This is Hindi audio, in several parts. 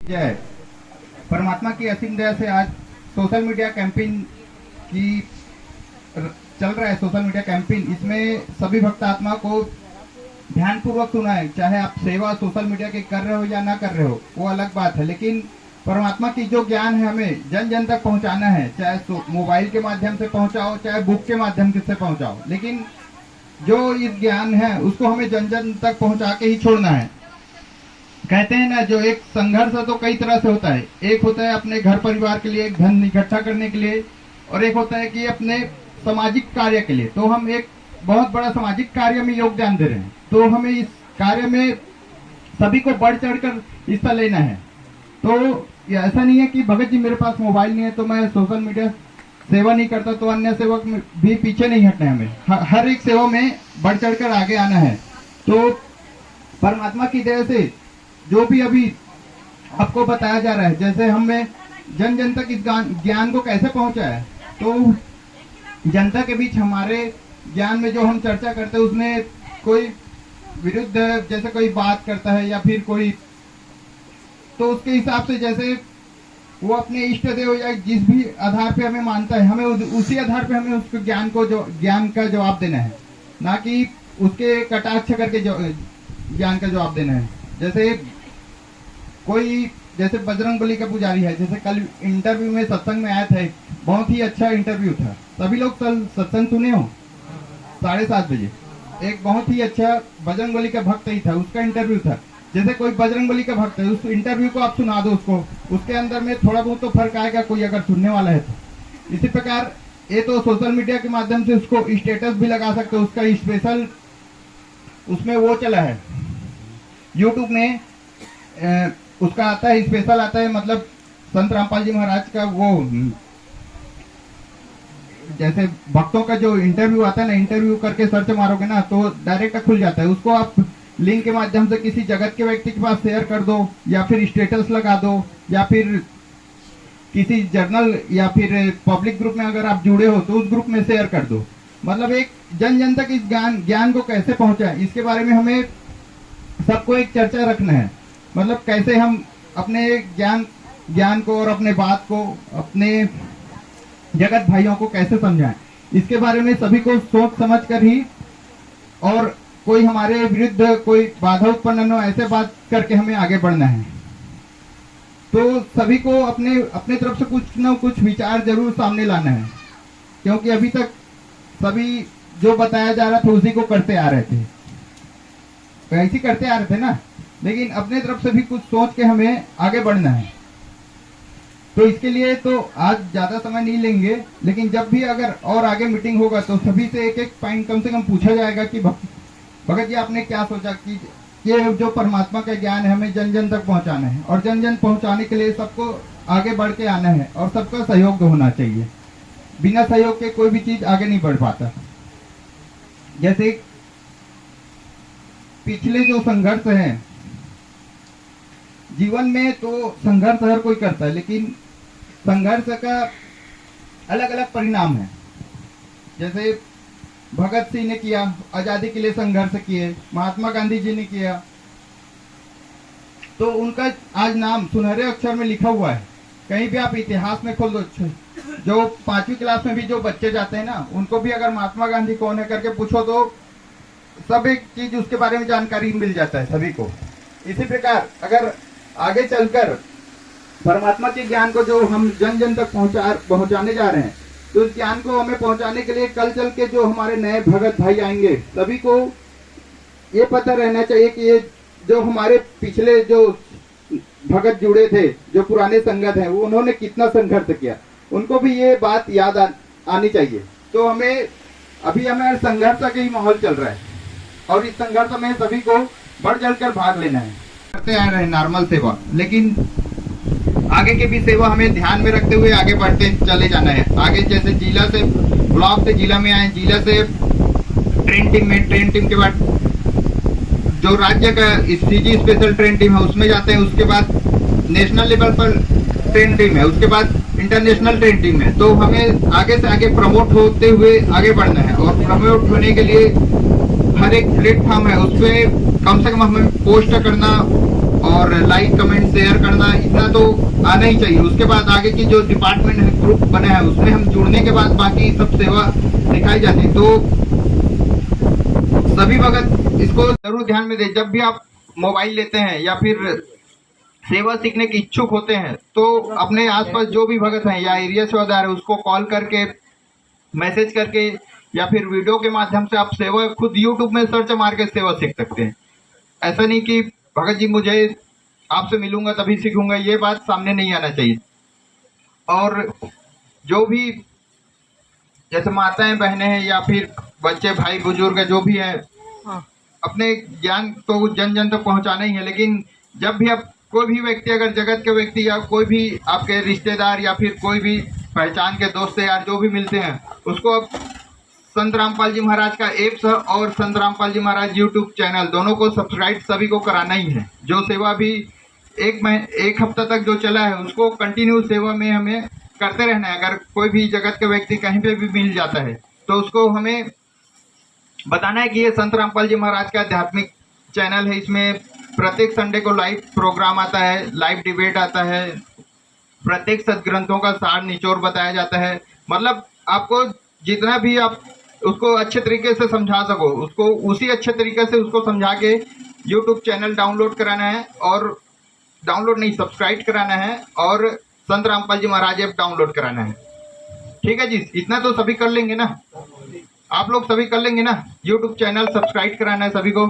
जय परमात्मा की असीम दया से आज सोशल मीडिया कैंपेन की चल रहा है। सोशल मीडिया कैंपेन, इसमें सभी भक्तात्मा को ध्यानपूर्वक सुना है। चाहे आप सेवा सोशल मीडिया की कर रहे हो या ना कर रहे हो, वो अलग बात है, लेकिन परमात्मा की जो ज्ञान है हमें जन जन तक पहुंचाना है। चाहे मोबाइल के माध्यम से पहुंचाओ, चाहे बुक के माध्यम से पहुंचाओ, लेकिन जो इस ज्ञान है उसको हमें जन जन तक पहुंचा के ही छोड़ना है। कहते हैं ना, जो एक संघर्ष तो कई तरह से होता है। एक होता है अपने घर परिवार के लिए धन इकट्ठा करने के लिए, और एक होता है कि अपने सामाजिक कार्य के लिए। तो हम एक बहुत बड़ा सामाजिक कार्य में योगदान दे रहे हैं, तो हमें इस कार्य में सभी को बढ़ चढ़कर हिस्सा लेना है। तो ऐसा नहीं है कि भगत जी मेरे पास मोबाइल नहीं है तो मैं सोशल मीडिया सेवा नहीं करता, तो अन्य सेवक भी पीछे नहीं हटना है। हमें हर एक सेवा में बढ़ चढ़कर आगे आना है। तो परमात्मा की दया से जो भी अभी आपको बताया जा रहा है, जैसे हमें जन जन तक इस ज्ञान को कैसे पहुंचा है, तो जनता के बीच हमारे ज्ञान में जो हम चर्चा करते हैं उसमें कोई विरुद्ध जैसे कोई बात करता है या फिर कोई, तो उसके हिसाब से जैसे वो अपने इष्ट देव या जिस भी आधार पे हमें मानता है, हमें उसी आधार पे हमें उसके ज्ञान का जवाब देना है, ना कि उसके कटाक्ष करके ज्ञान का जवाब देना है। जैसे कोई जैसे बजरंगबली का पुजारी है, जैसे कल इंटरव्यू में सत्संग में आया था, बहुत ही अच्छा इंटरव्यू था। सभी लोग कल सत्संग सुने हो 7:30 बजे। एक बहुत ही अच्छा बजरंगबली का भक्त ही था, उसका इंटरव्यू था। जैसे कोई बजरंगबली का भक्त है, उस इंटरव्यू को आप सुना दो उसको, उसके अंदर में थोड़ा बहुत तो फर्क आएगा, कोई अगर सुनने वाला है तो। इसी प्रकार ये तो सोशल मीडिया के माध्यम से उसको स्टेटस भी लगा सकते हो। उसका स्पेशल उसमें वो चला है यूट्यूब में, उसका आता है स्पेशल आता है, मतलब संत रामपाल जी महाराज का वो जैसे भक्तों का जो इंटरव्यू आता है ना, इंटरव्यू करके सर्च मारोगे ना तो डायरेक्ट खुल जाता है। उसको आप लिंक के माध्यम से किसी जगत के व्यक्ति के पास शेयर कर दो, या फिर स्टेटस लगा दो, या फिर किसी जर्नल या फिर पब्लिक ग्रुप में अगर आप जुड़े हो तो उस ग्रुप में शेयर कर दो। मतलब एक जन जन तक इस ज्ञान को कैसे पहुंचाएं, इसके बारे में हमें सबको एक चर्चा रखना है। मतलब कैसे हम अपने ज्ञान को और अपने बात को अपने जगत भाइयों को कैसे समझाएं, इसके बारे में सभी को सोच समझ कर ही, और कोई हमारे विरुद्ध कोई बाधा उत्पन्न न हो, ऐसे बात करके हमें आगे बढ़ना है। तो सभी को अपने अपने तरफ से कुछ न कुछ विचार जरूर सामने लाना है, क्योंकि अभी तक सभी जो बताया जा रहा था उसी को करते आ रहे थे, ऐसे करते आ रहे थे ना, लेकिन अपने तरफ से भी कुछ सोच के हमें आगे बढ़ना है। तो इसके लिए तो आज ज्यादा समय नहीं लेंगे, लेकिन जब भी अगर और आगे मीटिंग होगा तो सभी से एक एक पॉइंट कम से कम पूछा जाएगा कि भगत जी आपने क्या सोचा कि ये जो परमात्मा का ज्ञान है हमें जन जन तक पहुंचाना है, और जन जन पहुंचाने के लिए सबको आगे बढ़ के आना है, और सबका सहयोग होना चाहिए। बिना सहयोग के कोई भी चीज आगे नहीं बढ़ पाता। जैसे पिछले जो संघर्ष है जीवन में, तो संघर्ष हर कोई करता है, लेकिन संघर्ष का अलग अलग परिणाम है। जैसे भगत सिंह ने किया, आजादी के लिए संघर्ष किए, महात्मा गांधी जी ने किया, तो उनका आज नाम सुनहरे अक्षर में लिखा हुआ है। कहीं भी आप इतिहास में खोल दो, जो 5वीं क्लास में भी जो बच्चे जाते हैं ना, उनको भी अगर महात्मा गांधी कौन है करके पूछो तो सब एक चीज उसके बारे में जानकारी मिल जाता है सभी को। इसी प्रकार अगर आगे चलकर परमात्मा के ज्ञान को जो हम जन जन तक पहुंचाने जा रहे हैं, तो इस ज्ञान को हमें पहुंचाने के लिए कल चल के जो हमारे नए भगत भाई आएंगे, सभी को ये पता रहना चाहिए कि ये जो हमारे पिछले जो भगत जुड़े थे, जो पुराने संगत हैं, वो उन्होंने कितना संघर्ष किया, उनको भी ये बात याद आनी चाहिए। तो हमें अभी हमें संघर्ष का ही माहौल चल रहा है, और इस संघर्ष में सभी को बढ़ चढ़कर भाग लेना है। करते आ रहे हैं नॉर्मल सेवा, लेकिन आगे की भी सेवा हमें ध्यान में रखते हुए आगे बढ़ते चले जाना है। आगे जैसे जिला से ब्लॉक से जिला में आए, जिला से ट्रेन टीम में, ट्रेन टीम के बाद जो राज्य का सीजी स्पेशल ट्रेन टीम है उसमें जाते हैं, उसके बाद नेशनल लेवल पर ट्रेन टीम है, उसके बाद इंटरनेशनल ट्रेन टीम है। तो हमें आगे से आगे प्रमोट होते हुए आगे बढ़ना है, और प्रमोट होने के लिए हर एक प्लेटफॉर्म है उस पर कम से कम हमें पोस्ट करना और लाइक कमेंट शेयर करना, इतना आना ही चाहिए। उसके बाद आगे की जो डिपार्टमेंट है, ग्रुप बने हैं, उसमें हम जुड़ने के बाद बाकी सब सेवा दिखाई जाती। तो सभी भगत इसको जरूर ध्यान में दें। जब भी आप मोबाइल लेते हैं या फिर सेवा सीखने के इच्छुक होते हैं, तो अपने आसपास जो भी भगत हैं या एरिया सेवादार है, उसको कॉल करके, मैसेज करके या फिर वीडियो के माध्यम से आप सेवा खुद यूट्यूब में सर्च मार के सेवा सीख सकते हैं। ऐसा नहीं कि भगत जी मुझे आपसे मिलूंगा तभी सीखूंगा, ये बात सामने नहीं आना चाहिए। और जो भी जैसे माताएं बहनें हैं या फिर बच्चे भाई बुजुर्ग जो भी हैं, अपने ज्ञान तो जन जन तक पहुंचाना ही है। लेकिन जब भी आप कोई भी व्यक्ति, अगर जगत के व्यक्ति या कोई भी आपके रिश्तेदार या फिर कोई भी पहचान के दोस्त यार जो भी मिलते हैं, उसको अब संत रामपाल जी महाराज का एप्स और संत रामपाल जी महाराज यूट्यूब चैनल दोनों को सब्सक्राइब सभी को कराना ही है। जो सेवा भी एक हफ्ता तक जो चला है, उसको कंटिन्यू सेवा में हमें करते रहना है। अगर कोई भी जगत के व्यक्ति कहीं पे भी मिल जाता है, तो उसको हमें बताना है कि ये संत रामपाल जी महाराज का आध्यात्मिक चैनल है। इसमें प्रत्येक संडे को लाइव प्रोग्राम आता है, लाइव डिबेट आता है, प्रत्येक सदग्रंथों का सार निचोड़ बताया जाता है। मतलब आपको जितना भी आप उसको अच्छे तरीके से समझा सको, उसको उसी अच्छे तरीके से उसको समझा के यूट्यूब चैनल डाउनलोड कराना है, और डाउनलोड नहीं सब्सक्राइब कराना है, और संत रामपाल जी महाराज ऐप डाउनलोड कराना है। ठीक है जी, इतना तो सभी कर लेंगे ना, आप लोग सभी कर लेंगे ना। यूट्यूब चैनल सब्सक्राइब कराना है सभी को।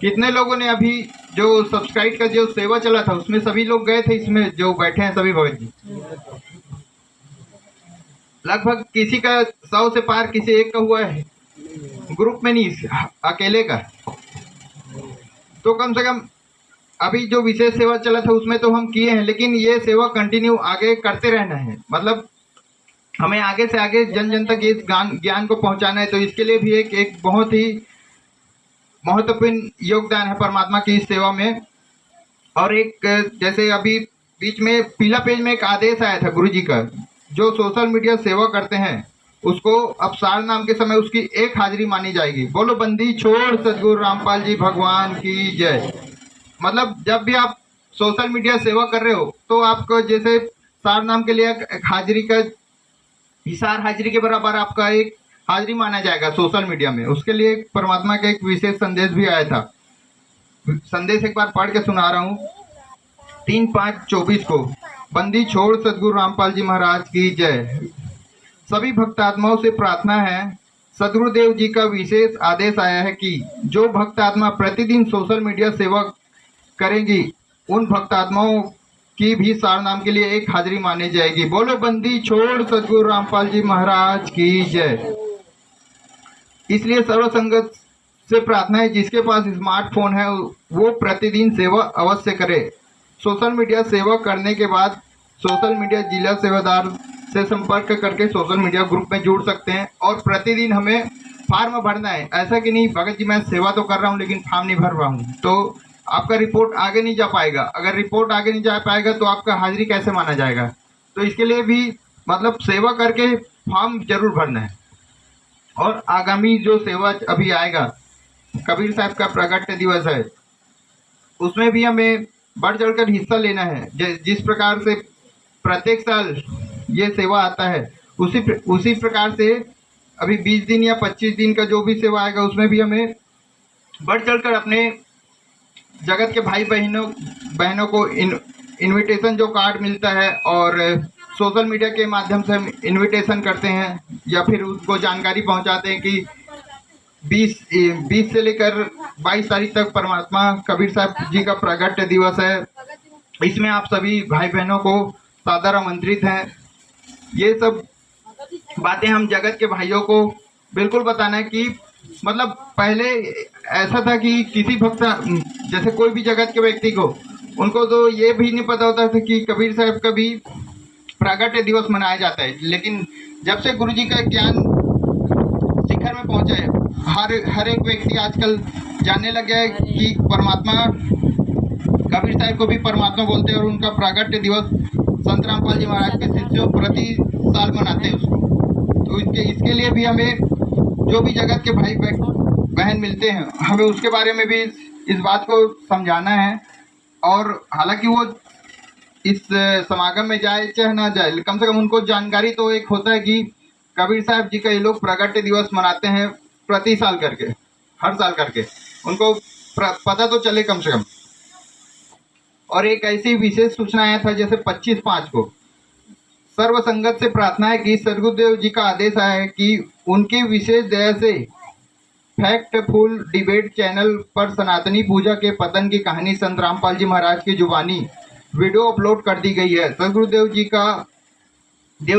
कितने लोगों ने अभी जो सब्सक्राइब का जो सेवा चला था उसमें सभी लोग गए थे, इसमें जो बैठे हैं सभी भगत जी? लगभग किसी का 100 से पार, किसी एक का हुआ है, ग्रुप में नहीं, अकेले का। तो कम से कम अभी जो विशेष सेवा चला था उसमें तो हम किए हैं, लेकिन ये सेवा कंटिन्यू आगे करते रहना है। मतलब हमें आगे से आगे जन जन तक इस ज्ञान को पहुंचाना है। तो इसके लिए भी एक बहुत ही महत्वपूर्ण योगदान है परमात्मा की इस सेवा में। और एक जैसे अभी बीच में पीला पेज में एक आदेश आया था गुरु जी का, जो सोशल मीडिया सेवा करते हैं उसको अब सार नाम के समय उसकी एक हाजिरी मानी जाएगी। बोलो बंदी छोड़ सदगुरु रामपाल जी भगवान की जय। मतलब जब भी आप सोशल मीडिया सेवा कर रहे हो, तो आपको जैसे सार नाम के लिए एक हाजिरी का हिसार हाजिरी के बराबर आपका एक हाजिरी माना जाएगा सोशल मीडिया में। उसके लिए परमात्मा का एक विशेष संदेश भी आया था। संदेश एक बार पढ़ के सुना रहा हूँ। 3/5/24 को, बंदी छोड़ सदगुरु रामपाल जी महाराज की जय। सभी भक्तात्माओं से प्रार्थना है, सदगुरुदेव जी का विशेष आदेश आया है कि जो भक्तात्मा प्रतिदिन सोशल मीडिया सेवा करेंगी, उन भक्तात्माओं की भी सार नाम के लिए एक हाजिरी मानी जाएगी। बोलो बंदी छोड़ सदगुरु रामपाल जी महाराज की जय। इसलिए सर्व संगत से प्रार्थना है, जिसके पास स्मार्टफोन है वो प्रतिदिन सेवा अवश्य करे। सोशल मीडिया सेवा करने के बाद सोशल मीडिया जिला सेवादार से संपर्क करके सोशल मीडिया ग्रुप में जुड़ सकते हैं। और प्रतिदिन हमें फॉर्म भरना है। ऐसा कि नहीं भगत जी मैं सेवा तो कर रहा हूँ लेकिन फॉर्म नहीं भर रहा हूँ, तो आपका रिपोर्ट आगे नहीं जा पाएगा। अगर रिपोर्ट आगे नहीं जा पाएगा तो आपका हाजिरी कैसे माना जाएगा? तो इसके लिए भी मतलब सेवा करके फॉर्म जरूर भरना है। और आगामी जो सेवा अभी आएगा, कबीर साहब का प्रगट दिवस है, उसमें भी हमें बढ़ चढ़कर हिस्सा लेना है। जिस प्रकार से प्रत्येक साल ये सेवा आता है, उसी प्रकार से अभी 20 दिन या 25 दिन का जो भी सेवा आएगा, उसमें भी हमें बढ़ चढ़कर अपने जगत के भाई बहनों को इनविटेशन जो कार्ड मिलता है, और सोशल मीडिया के माध्यम से हम इनविटेशन करते हैं या फिर उसको जानकारी पहुंचाते हैं कि 20 से लेकर 22 तारीख तक परमात्मा कबीर साहब जी का प्रगट दिवस है। इसमें आप सभी भाई बहनों को सादर आमंत्रित हैं। ये सब बातें हम जगत के भाइयों को बिल्कुल बताना है कि मतलब पहले ऐसा था कि किसी भक्त जैसे कोई भी जगत के व्यक्ति को, उनको तो ये भी नहीं पता होता था कि कबीर साहब का भी प्रगट दिवस मनाया जाता है। लेकिन जब से गुरु जी का ज्ञान शिखर में पहुंचा है, हर एक व्यक्ति आजकल जानने लग गया है कि परमात्मा कबीर साहब को भी परमात्मा बोलते हैं, और उनका प्रगट दिवस संत रामपाल जी महाराज के शिष्यों प्रति साल मनाते हैं उसको। तो इसके लिए भी हमें जो भी जगत के भाई बहन मिलते हैं, हमें उसके बारे में भी इस बात को समझाना है। और हालांकि वो इस समागम में जाए चाहे ना जाए, कम से कम उनको जानकारी तो एक होता है कि कबीर साहब जी का ये लोग प्रगट्य दिवस मनाते हैं प्रति साल करके, हर साल करके, उनको पता तो चले कम से कम। और एक ऐसी विशेष सूचना आया था जैसे 25/5 को सर्व संगत से प्रार्थना है कि सदगुरुदेव जी का आदेश आया है कि उनकी विशेष दया से फैक्टफुल डिबेट चैनल पर सनातनी पूजा के पतन की कहानी संत रामपाल जी महाराज की जुबानी वीडियो अपलोड कर दी गई है। सदगुरुदेव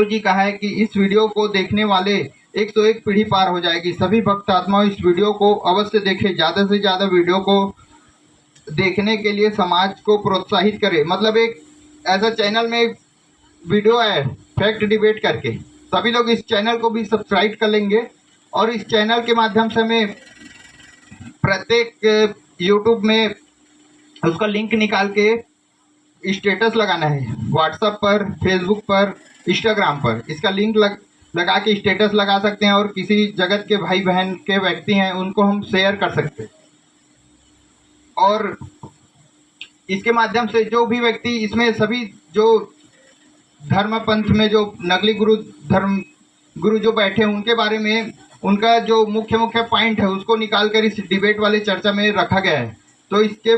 जी का है कि इस वीडियो को देखने वाले 101 पीढ़ी पार हो जाएगी। सभी भक्त आत्माओं इस वीडियो को अवश्य देखें, ज़्यादा से ज़्यादा वीडियो को देखने के लिए समाज को प्रोत्साहित करें। मतलब एक ऐसा चैनल में वीडियो है फैक्ट डिबेट करके, सभी लोग इस चैनल को भी सब्सक्राइब कर लेंगे और इस चैनल के माध्यम से हमें प्रत्येक यूट्यूब में उसका लिंक निकाल के स्टेटस लगाना है, व्हाट्सएप पर, फेसबुक पर, इंस्टाग्राम पर इसका लिंक लगा के स्टेटस लगा सकते हैं और किसी जगत के भाई बहन के व्यक्ति हैं उनको हम शेयर कर सकते हैं। और इसके माध्यम से जो भी व्यक्ति इसमें सभी जो धर्म पंथ में जो नकली गुरु जो बैठे हैं उनके बारे में उनका जो मुख्य पॉइंट है उसको निकाल कर इस डिबेट वाले चर्चा में रखा गया है, तो इसके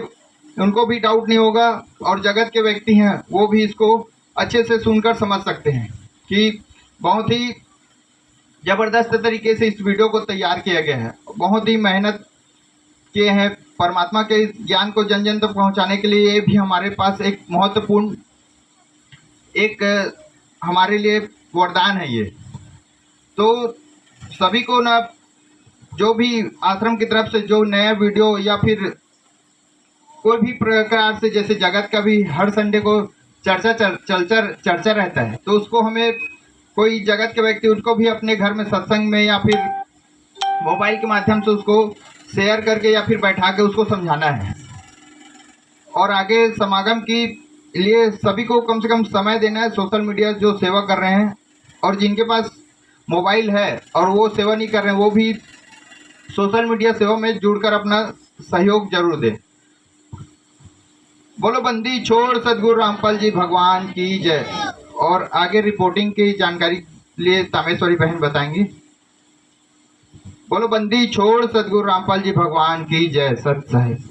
उनको भी डाउट नहीं होगा और जगत के व्यक्ति हैं वो भी इसको अच्छे से सुनकर समझ सकते हैं कि बहुत ही ज़बरदस्त तरीके से इस वीडियो को तैयार किया गया है। बहुत ही मेहनत किए हैं परमात्मा के ज्ञान को जन जन तक पहुँचाने के लिए। ये भी हमारे पास एक महत्वपूर्ण एक हमारे लिए वरदान है ये। तो सभी को ना जो भी आश्रम की तरफ से जो नया वीडियो या फिर कोई भी प्रकार से, जैसे जगत का भी हर संडे को चर्चा रहता है, तो उसको हमें कोई जगत के व्यक्ति उनको भी अपने घर में सत्संग में या फिर मोबाइल के माध्यम से उसको शेयर करके या फिर बैठा के उसको समझाना है। और आगे समागम की लिए सभी को कम से कम समय देना है। सोशल मीडिया जो सेवा कर रहे हैं और जिनके पास मोबाइल है और वो सेवा नहीं कर रहे हैं वो भी सोशल मीडिया सेवा में जुड़कर अपना सहयोग जरूर दें। बोलो बंदी छोड़ सदगुरु रामपाल जी भगवान की जय। और आगे रिपोर्टिंग की जानकारी लिए तामेश्वरी बहन बताएंगी। बोलो बंदी छोड़ सदगुरु रामपाल जी भगवान की जय। सत साहिब।